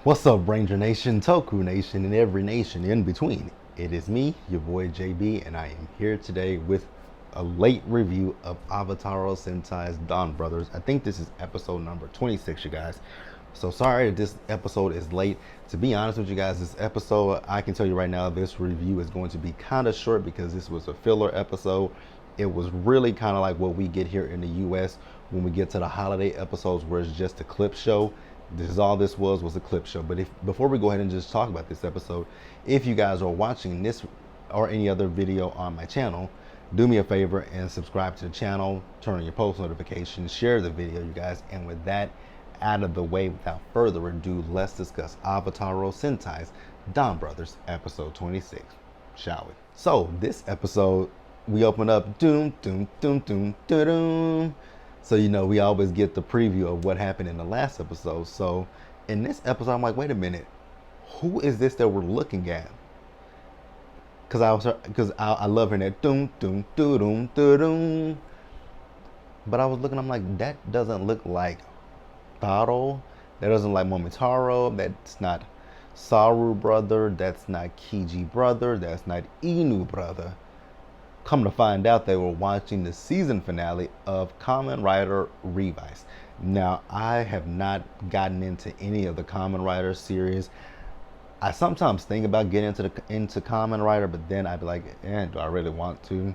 What's up, Ranger Nation, Toku Nation, and every nation in between? It is me, your boy JB, and I am here today with a late review of Avataro Sentai's Donbrothers. I think this is episode number 26, you guys. So sorry that this episode is late. To be honest with you guys, this episode, I can tell you right now, this review is going to be kind of short because this was a filler episode. It was really kind of like what we get here in the US when we get to the holiday episodes where it's just a clip show. This is all this was a clip show. But before we go ahead and just talk about this episode, if you guys are watching this or any other video on my channel, do me a favor and subscribe to the channel, turn on your post notifications, share the video, you guys. And with that out of the way, without further ado, let's discuss Avataro Sentai's Donbrothers episode 26, shall we? So this episode, we open up doom doom doom doom doom doom. So you know we always get the preview of what happened in the last episode. So in this episode, I'm like, wait a minute, who is this that we're looking at? Because I love hearing that doom doom doom doom doom. But I was looking, I'm like, that doesn't look like Taro. That doesn't like Momotaro. That's not Saru brother. That's not Kiji brother. That's not Inu brother. Come to find out, they were watching the season finale of Kamen Rider Revice. Now, I have not gotten into any of the Kamen Rider series. I sometimes think about getting into Kamen Rider, but then I'd be like, do I really want to?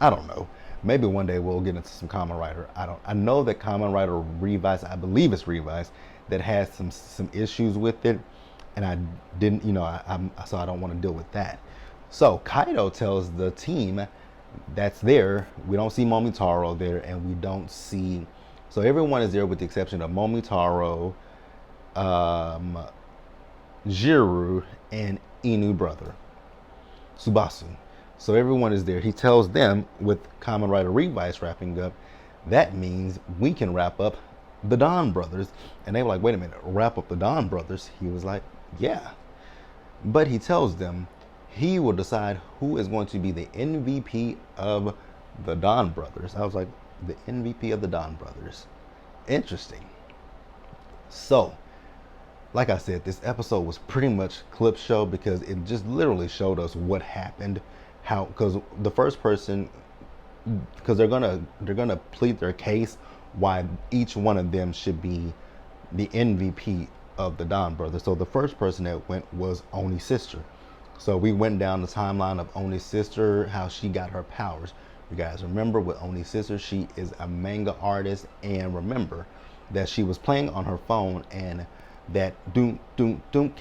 I don't know. Maybe one day we'll get into some Kamen Rider. I know that Kamen Rider Revice, I believe it's Revice, that has some issues with it, and I didn't, so I don't want to deal with that. So Kaido tells the team that's there. We don't see Momotaro there, and we don't see. So everyone is there with the exception of Momotaro, Jiru, and Inu brother, Subasu. So everyone is there. He tells them with Kamen Rider Revice wrapping up, that means we can wrap up the Donbrothers. And they were like, wait a minute, wrap up the Donbrothers? He was like, yeah. But he tells them he will decide who is going to be the MVP of the Donbrothers. I was like, the MVP of the Donbrothers. Interesting. So, like I said, this episode was pretty much clip show because it just literally showed us what happened. How, because the first person, because they're gonna plead their case why each one of them should be the MVP of the Donbrothers. So the first person that went was Oni's sister. So we went down the timeline of Oni's sister, how she got her powers. You guys remember with Oni's sister, she is a manga artist, and remember that she was playing on her phone, and that doom doom doom,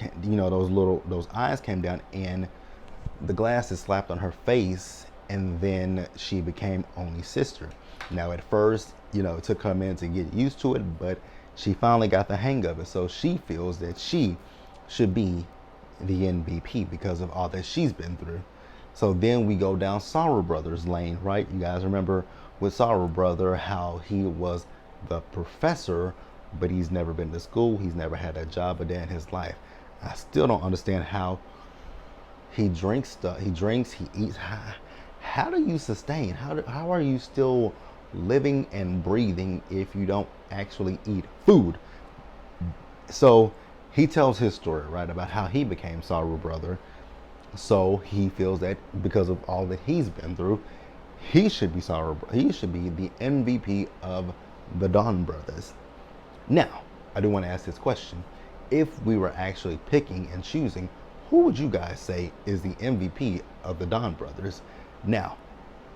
those eyes came down, and the glasses slapped on her face, and then she became Oni's sister. Now at first, it took her a minute to get used to it, but she finally got the hang of it. So she feels that she should be the MVP because of all that she's been through. So then we go down Saru Brothers lane, right? You guys remember with Saru Brother how he was the professor, but he's never been to school. He's never had a job a day in his life. I still don't understand how he drinks stuff. He drinks, he eats. How do you sustain? How are you still living and breathing if you don't actually eat food? So he tells his story, right, about how he became Saru brother. So he feels that because of all that he's been through, he should be he should be the MVP of the Donbrothers. Now, I do want to ask this question. If we were actually picking and choosing, who would you guys say is the MVP of the Donbrothers? Now,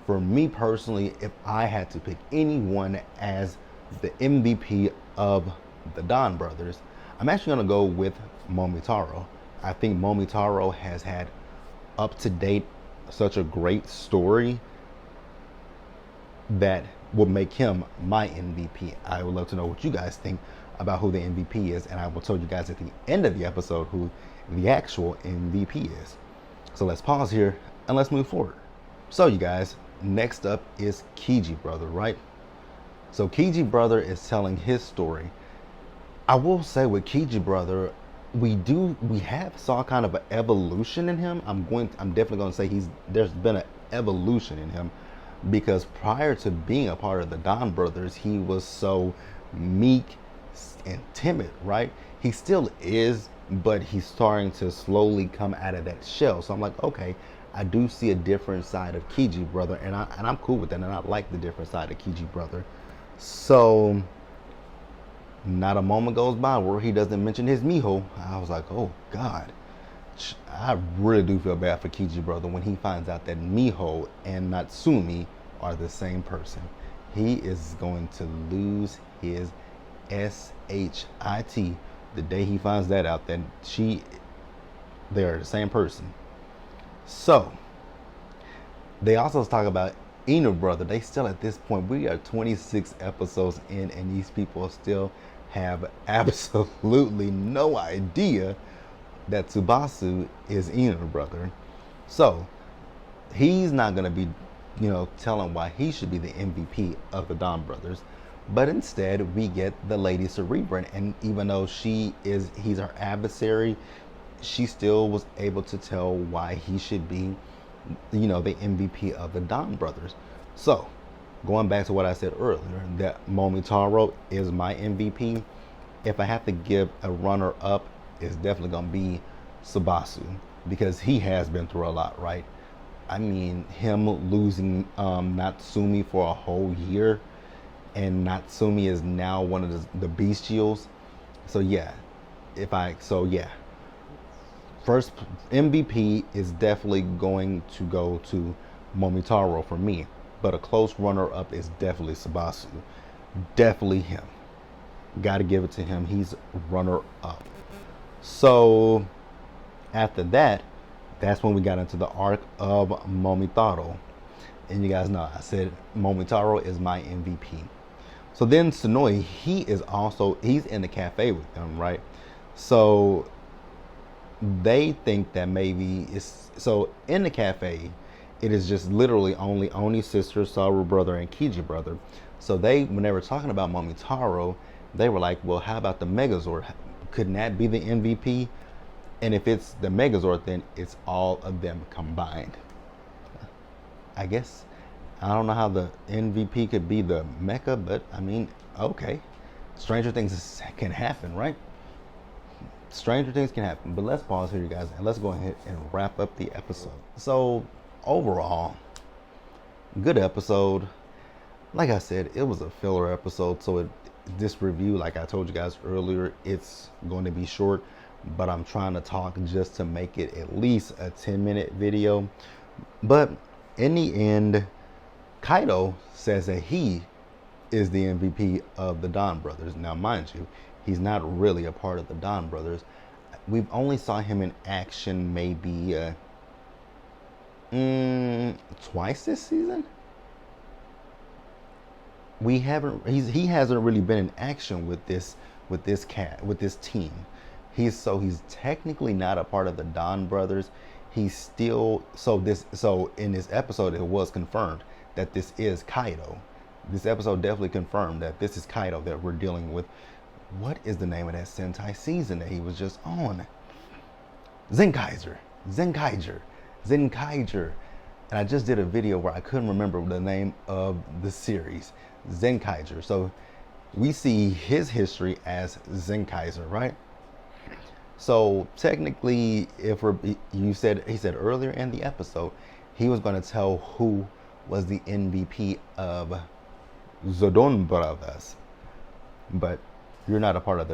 for me personally, if I had to pick anyone as the MVP of the Donbrothers, I'm actually going to go with Momotaro. I think Momotaro has had up to date such a great story that will make him my MVP. I would love to know what you guys think about who the MVP is, and I will tell you guys at the end of the episode who the actual MVP is. So let's pause here and let's move forward. So you guys, next up is Kiji brother, right? So Kiji brother is telling his story. I will say with Kiji brother, we have saw kind of an evolution in him. I'm definitely going to say there's been an evolution in him, because prior to being a part of the Donbrothers, he was so meek and timid, right? He still is but he's starting to slowly come out of that shell. So I'm like, okay, I do see a different side of Kiji brother, and I'm cool with that, and I like the different side of Kiji brother. So not a moment goes by where he doesn't mention his Miho. I was like, oh God. I really do feel bad for Kiji brother when he finds out that Miho and Natsumi are the same person. He is going to lose his SHIT the day he finds that out, that they are the same person. So they also talk about Inu brother. They still, at this point, we are 26 episodes in, and these people still have absolutely no idea that Tsubasu is Inu brother. So he's not gonna be, telling why he should be the MVP of the Donbrothers. But instead, we get the Lady Cerebrin, and even though he's her adversary, she still was able to tell why he should be, the MVP of the Donbrothers. So, going back to what I said earlier, that Momotaro is my MVP. If I have to give a runner-up, it's definitely gonna be Tsubasu, because he has been through a lot, right? I mean, him losing Natsumi for a whole year, and Natsumi is now one of the bestials. So yeah, first MVP is definitely going to go to Momotaro for me, but a close runner-up is definitely Tsubasu. Definitely him. Got to give it to him. He's runner-up. So after that, that's when we got into the arc of Momotaro. And you guys know I said Momotaro is my MVP. So then Sonoi, he's in the cafe with them, right? So they think that maybe so in the cafe, it is just literally only Oni's sister, Saru brother, and Kiji brother. So when they were talking about Momotaro, they were like, well, how about the Megazord? Couldn't that be the MVP? And if it's the Megazord, then it's all of them combined. I guess I don't know how the MVP could be the Mecha, but I mean, okay. Stranger things can happen, right? Stranger things can happen. But let's pause here, you guys, and let's go ahead and wrap up the episode. So, overall, good episode. Like I said, it was a filler episode, so this review, like I told you guys earlier, it's going to be short, but I'm trying to talk just to make it at least a 10-minute video. But in the end, Kaido says that he is the MVP of the Donbrothers. Now, mind you, he's not really a part of the Donbrothers. We've only saw him in action maybe twice this season. He hasn't really been in action with this team. He's technically not a part of the Donbrothers. He's still so in this episode it was confirmed that this is Kaido. This episode definitely confirmed that this is Kaido that we're dealing with. What is the name of that Sentai season that he was just on? Zenkaiser. And I just did a video where I couldn't remember the name of the series. Zenkaiser. So we see his history as Zenkaiser, right? So technically, he said earlier in the episode, he was going to tell who was the MVP of the Donbrothers. But you're not a part of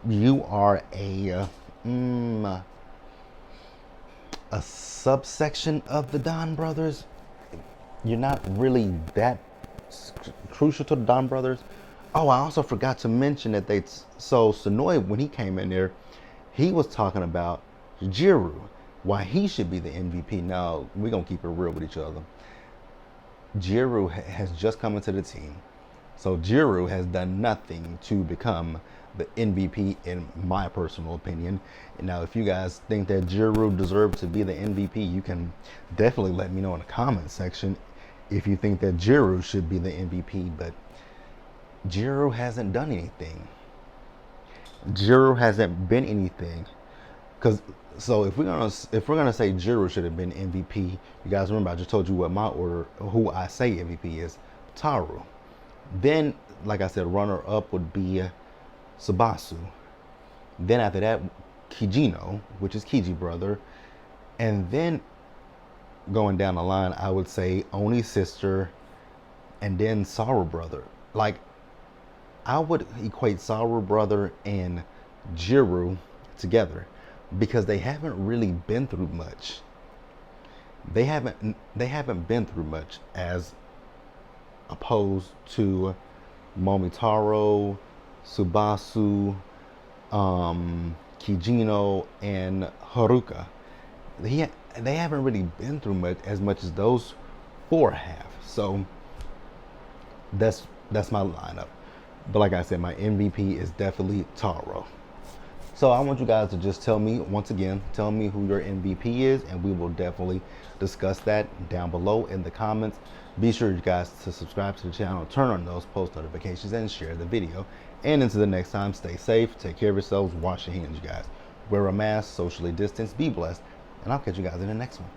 you are a subsection of the Donbrothers. You're not really that crucial to the Donbrothers. Oh, I also forgot to mention that Sonoi, when he came in there, he was talking about Jiru, why he should be the MVP. Now, we're going to keep it real with each other. Jiru has just come into the team. So Jiru has done nothing to become the MVP, in my personal opinion. And now, if you guys think that Jiru deserves to be the MVP, you can definitely let me know in the comment section if you think that Jiru should be the MVP. But Jiru hasn't done anything. Jiru hasn't been anything. So if we're gonna say Jiru should have been MVP, you guys remember I just told you what my order, who I say MVP is, Taru. Then, like I said, runner up would be Tsubasu. Then after that, Kijino, which is Kiji brother, and then going down the line, I would say Oni's sister, and then Saru brother. Like, I would equate Saru brother and Jiru together because they haven't really been through much. They haven't been through much as opposed to Momotaro, Subasu, Kijino, and Haruka. They haven't really been through much as those four have. So that's my lineup. But like I said, my MVP is definitely Taro. So I want you guys to just tell me, once again, tell me who your MVP is, and we will definitely discuss that down below in the comments. Be sure you guys to subscribe to the channel, turn on those post notifications, and share the video. And until the next time, stay safe, take care of yourselves, wash your hands, you guys. Wear a mask, socially distance, be blessed, and I'll catch you guys in the next one.